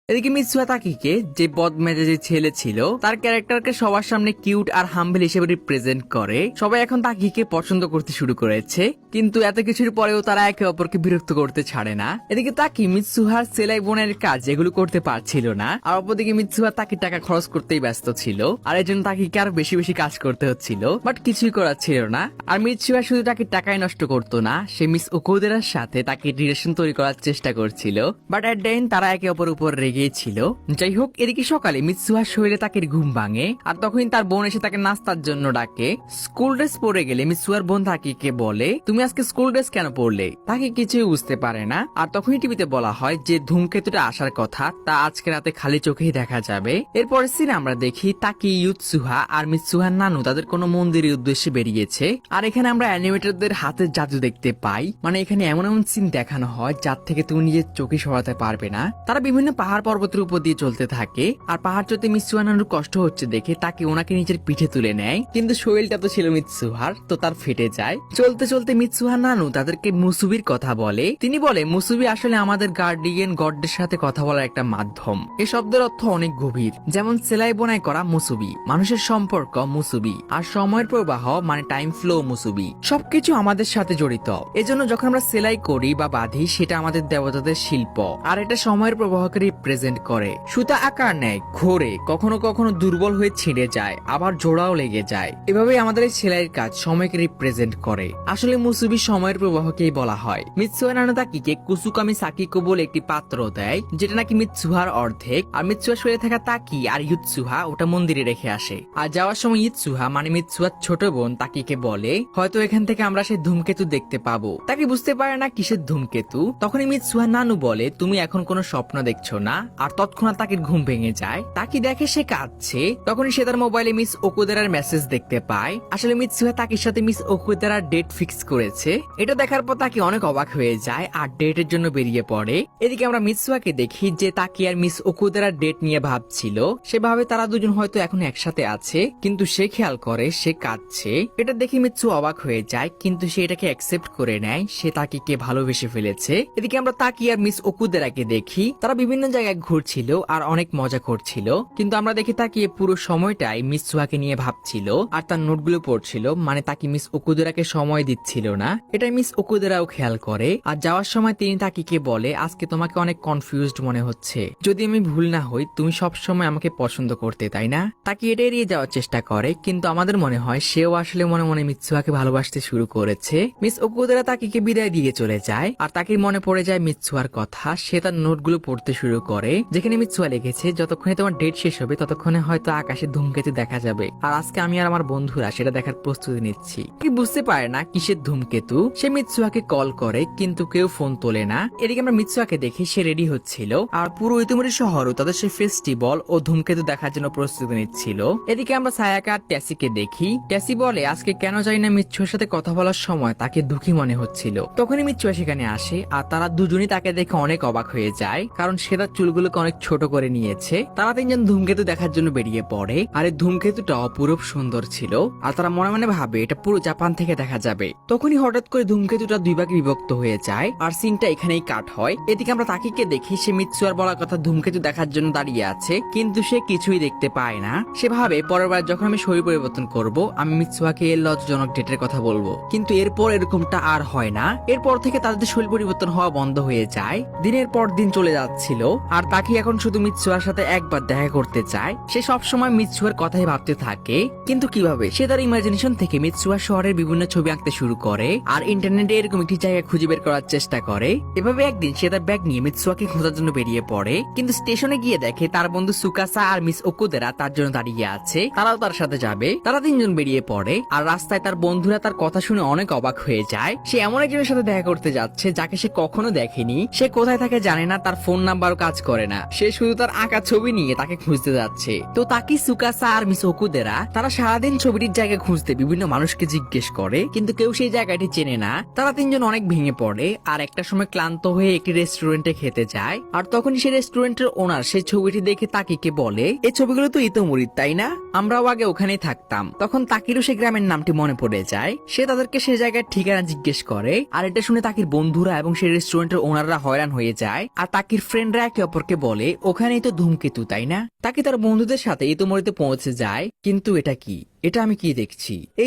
এদিকে মিৎসুহা তাকিকে, যে বদমেজাজি ছেলে ছিল, তার ক্যারেক্টারকে সবার সামনে কিউট আর হাম্বল হিসেবে রিপ্রেজেন্ট করে। সবাই এখন তাকিকে পছন্দ করতে শুরু করেছে, কিন্তু এত কিছুর পরেও তারা একে অপরকে বিরক্ত করতে ছাড়ে না। এদিকে তাকি মিৎসুহার সেলাই বোনের কাজ এগুলো করতে পারছিল না, আর অপরদিকে মিৎসুহা তাকির টাকা খরচ করতেই ব্যস্ত ছিল, আর এই জন্য তাকিকে আরো বেশি বেশি কাজ করতে হচ্ছিল, বাট কিছুই করার ছিল না। আর মিৎসুহা শুধু তাকির টাকাই নষ্ট করতো না, সে মিস ওকুদেরার সাথে তাকে রিলেশন তৈরি করার চেষ্টা করছিল, বাট এট দ্য এন্ড তারা একে অপর উপর রেগেছিল। যাই হোক, এদিকে সকালে মিৎসুহার শরীরে তাকে ঘুম ভাঙে, আর তখনই তার বোন এসে তাকে নাস্তার জন্য ডাকে। স্কুল ড্রেস পরে গেলে মিৎসুহার বোন তাকিকে বলে, তুমি আজকে স্কুল ড্রেস কেন পরলে? তাকে কিছুই বুঝতে পারে না। আর তখনই টিভিতে বলা হয় যে ধূমকেতুটা আসার কথা, তা আজকে রাতে খালি চোখেই দেখা যাবে। এরপরে সিন আমরা দেখি তাকি, ইউৎসুহা আর মিৎসুহার নানু তাদের কোনো মন্দিরের উদ্দেশ্যে বেরিয়েছে, আর এখানে আমরা অ্যানিমেটরদের হাতের জাদু দেখতে পাই। মানে এখানে এমন এমন সিন দেখানো হয় যার থেকে তুমি নিজের চোখে সরাতে পারবে না। তারা বিভিন্ন পাহাড় পর্বতের উপর দিয়ে চলতে থাকে, আর পাহাড় চলতে মিৎসুহা নানুর কষ্ট হচ্ছে দেখে তাকে ওনাকে নিজের পিঠে তুলে নেয়, কিন্তু শরীরটা তো ছিল মিৎসুহার, তো তার ফেটে যায়। চলতে চলতে মিৎসুহা নানু তাদেরকে মুসুবির কথা বলে। তিনি বলে মুসুবি আসলে আমাদের গার্ডিয়ান গডদের সাথে কথা বলার একটা মাধ্যম। এই শব্দের অর্থ অনেক গভীর, যেমন সেলাই বোনাই করা মুসুবি, মানুষের সম্পর্ক মুসুবি, আর সময়ের প্রবাহ মানে টাইম ফ্লো মুসুবি, সবকিছু আমাদের সাথে জড়িত। এজন্য যখন আমরা সেলাই করি বা বাঁধি, সেটা আমাদের দেবতাদের শিল্প, আর এটা সময়ের প্রবাহকে রিপ্রেজেন্ট করে। সুতা আকার নেয়, ঘোরে, কখনো কখনো দুর্বল হয়ে ছিঁড়ে যায়, আবার জোড়াও লেগে যায়। এভাবেই আমাদের এই সেলাইয়ের কাজ সময়কে রিপ্রেজেন্ট করে। আসলে মুসুবি সময়ের প্রবাহকেই বলা হয়। মিৎসুহা নানু তাকিকে কুসুকামি সাকিকো বলে একটি পাত্র দেয়, যেটা নাকি মিৎসুহার অর্ধেক, আর মিৎসুহার শরীরে থাকা তাকি আর ইউৎসুহা ওটা মন্দিরে রেখে আসে। আর যাওয়ার সময় ইৎসুহা মানে মিৎসুহার ছোট বোন তাকিকে বলে, হয়তো এখান থেকে আমরা সেই ধূমকেতু দেখতে পাবো। তাকে বুঝতে পারে না কিসের ধূমকেতু। তখনই মিৎসুহা নানু বলে, তুমি এখন কোনো স্বপ্ন দেখছো না, আর তৎক্ষণাৎ তাকির ঘুম ভেঙে যায়। তাকি দেখে সে কাঁদছে। তখনই সে তার মোবাইলে মিস ওকুদেরার মেসেজ দেখতে পায়। আসলে মিৎসুহা তাকির সাথে মিস ওকুদেরার ডেট ফিক্স করেছে। এটা দেখার পর তাকি অনেক অবাক হয়ে যায়, আর ডেটের জন্য বেরিয়ে পড়ে। এদিকে আমরা মিৎসুহাকে দেখি যে তাকি আর মিস ওকুদেরার ডেট নিয়ে ভাবছিল। সে ভাবে তারা দুজন হয়তো এখন একসাথে আছে, কিন্তু সে খেয়াল করে সে কাঁদছে। এটা দেখে মিৎসু অবাক হয়ে যায়, কিন্তু সে এটাকে অ্যাকসেপ্ট করে নেয়, সে তাকিকে ভালোবেসে ফেলেছে। এদিকে আমরা তাকি আর মিস ওকুদেরাকে দেখি, তারা বিভিন্ন জায়গায় ঘুরছিল আর অনেক মজা করছিল, কিন্তু আমরা দেখি তাকি পুরো সময়টাই মিৎসুহাকে নিয়ে ভাবছিল আর তার নোটগুলো পড়ছিল। মানে তাকি মিস ওকুদেরাকে সময় দিচ্ছিল না, এটাই মিস ওকুদেরাও খেয়াল করে। আর যাওয়ার সময় তিনি তাকিকে বলে, আজকে তোমাকে অনেক কনফিউজড মনে হচ্ছে, যদি আমি ভুল না হই তুমি সব সময় আমাকে পছন্দ করতে, তাই না? তাকি এটা এড়িয়ে যাওয়ার চেষ্টা করে, কিন্তু আমাদের মনে হয় সেও আসলে মনে মনে মিৎসুহাকে ভালোবাসতে শুরু করেছে। মিস ওকুদেরা তাকিকে বিদায় দিয়ে চলে যায়, আর তাকির মনে পড়ে যায় মিৎসুহার কথা। সে তার নোটগুলো পড়তে শুরু করে, যেখানে মিৎসুহা লিখেছে, যতক্ষণে তোমার ডেট শেষ হবে ততক্ষণে হয়তো আকাশে ধূমকেতু দেখা যাবে, আর আজকে আমি আর আমার বন্ধুরা সেটা দেখার প্রস্তুতি নিচ্ছি। কি বুঝতে পারে না কিসের ধূমকেতু। সে মিৎসুহাকে কল করে, কিন্তু কেউ ফোন তোলে না। এদিকে আমরা মিৎসুহাকে দেখি সে রেডি হচ্ছিল, আর পুরো ইতিমধ্যে শহরও তাদের সেই ফেস্টিভ্যাল ও ধূমকেতু দেখার জন্য প্রস্তুতি নিচ্ছিল। এদিকে আমরা সায়াকা আর ট্যাসিকে দেখি। ট্যাসি বলে, আজকে কেন জানি না মিৎসুহার সাথে কথা বলার সময় তাকে দুঃখী মনে হচ্ছিল। তখনই মিৎসুহা সেখানে আসে, আর তারা দুজনই তাকে দেখে অনেক অবাক হয়ে যায়, কারণ সে তার চুলগুলোকে অনেক ছোট করে নিয়েছে। তারা তিনজন ধূমকেতু দেখার জন্য বেরিয়ে পড়ে, আর এই ধূমকেতুটা অপূরূপ সুন্দর ছিল, আর তারা মনে মনে ভাবে এটা পুরো জাপান থেকে দেখা যাবে। তখনই হঠাৎ করে ধূমকেতুটা দুই ভাগে বিভক্ত হয়ে যায়, আর সিনটা এখানেই কাট হয়। এদিকে আমরা তাকিকে দেখি, সে মিৎসুহার বলার কথা ধূমকেতু দেখার জন্য দাঁড়িয়ে আছে, কিন্তু সে কিছুই দেখতে পায় না। সে ভাবে পরের বার যখন আমি শরীর পরিবর্তন করব, আমি মিৎসুহাকে এর লজ্জাজনক ডেটের কথা বলবো, কিন্তু এরপর এরকমটা আর হয় না। এরপর থেকে তাদের শরীর পরিবর্তন হওয়া বন্ধ হয়ে যায়। দিনের পর দিন চলে যাচ্ছিল, আর তাকি এখন শুধু মিৎসুহার সাথে একবার দেখা করতে চায়। সে সবসময় মিৎসুহার কথাই ভাবতে থাকে, কিন্তু কিভাবে? সে তার ইমাজিনেশন থেকে মিৎসুহা শহরের বিভিন্ন ছবি আঁকতে শুরু করে, আর ইন্টারনেটে এরকম একটি জায়গা খুঁজে বের করার চেষ্টা করে। এভাবে একদিন সে তার ব্যাগ নিয়ে মিৎসুহাকে খোঁজার জন্য বেরিয়ে পড়ে, কিন্তু স্টেশনে গিয়ে দেখে তার বন্ধু সুকাসা আর মিস ওকুদেরা তার জন্য দাঁড়িয়ে আছে, তারাও তার সাথে যাবে। তারা তিনজন বেরিয়ে পড়ে, আর রাস্তায় তার বন্ধুরা তার কথা শুনে অনেক অবাক হয়ে যায়। সে এমন একজনের সাথে দেখা করতে যাচ্ছে যাকে সে কখনো দেখেনি। সে কোথায় থাকে জানে না, তার ফোন নাম্বারও কাজ করে না। সে শুধু তার আঁকা ছবি নিয়ে তাকে খুঁজতে যাচ্ছে। তো তাকি, সুকাসা আর মিস ওকুদেরা তারা সারাদিন ছবিটির জায়গা খুঁজতে বিভিন্ন মানুষকে জিজ্ঞেস করে, কিন্তু কেউ সেই জায়গাটি চেনে না। তারা তিনজন অনেক ভেঙে পড়ে, আর একটা সময় ক্লান্ত হয়ে একটি রেস্টুরেন্টে খেতে যায়। আর তখনই সেই রেস্টুরেন্টের ওনার সেই ছবিটি দেখে তাকিকে বলে, এই ছবিগুলো তো ইতোমরিদ, তাই না? আমরাও আগে ওখানেই থাকতাম। তখন তাকিরও সে গ্রামের নামটি মনে পড়ে যায়। সে তাদেরকে সে জায়গায় ঠিকানা জিজ্ঞেস করে, আর এটা শুনে তাকির বন্ধুরা এবং সেই রেস্টুরেন্টের ওনাররা হয়রান হয়ে যায়, আর তাকির ফ্রেন্ডরা একে অপরকে অপরকে বলে ওখানেই তো ধূমকেতু, তাই না? তাকে তার বন্ধুদের সাথে ইতোমধ্যে পৌঁছে যায়। কিন্তু এটা কি? এটা আমি কি দেখছি? এই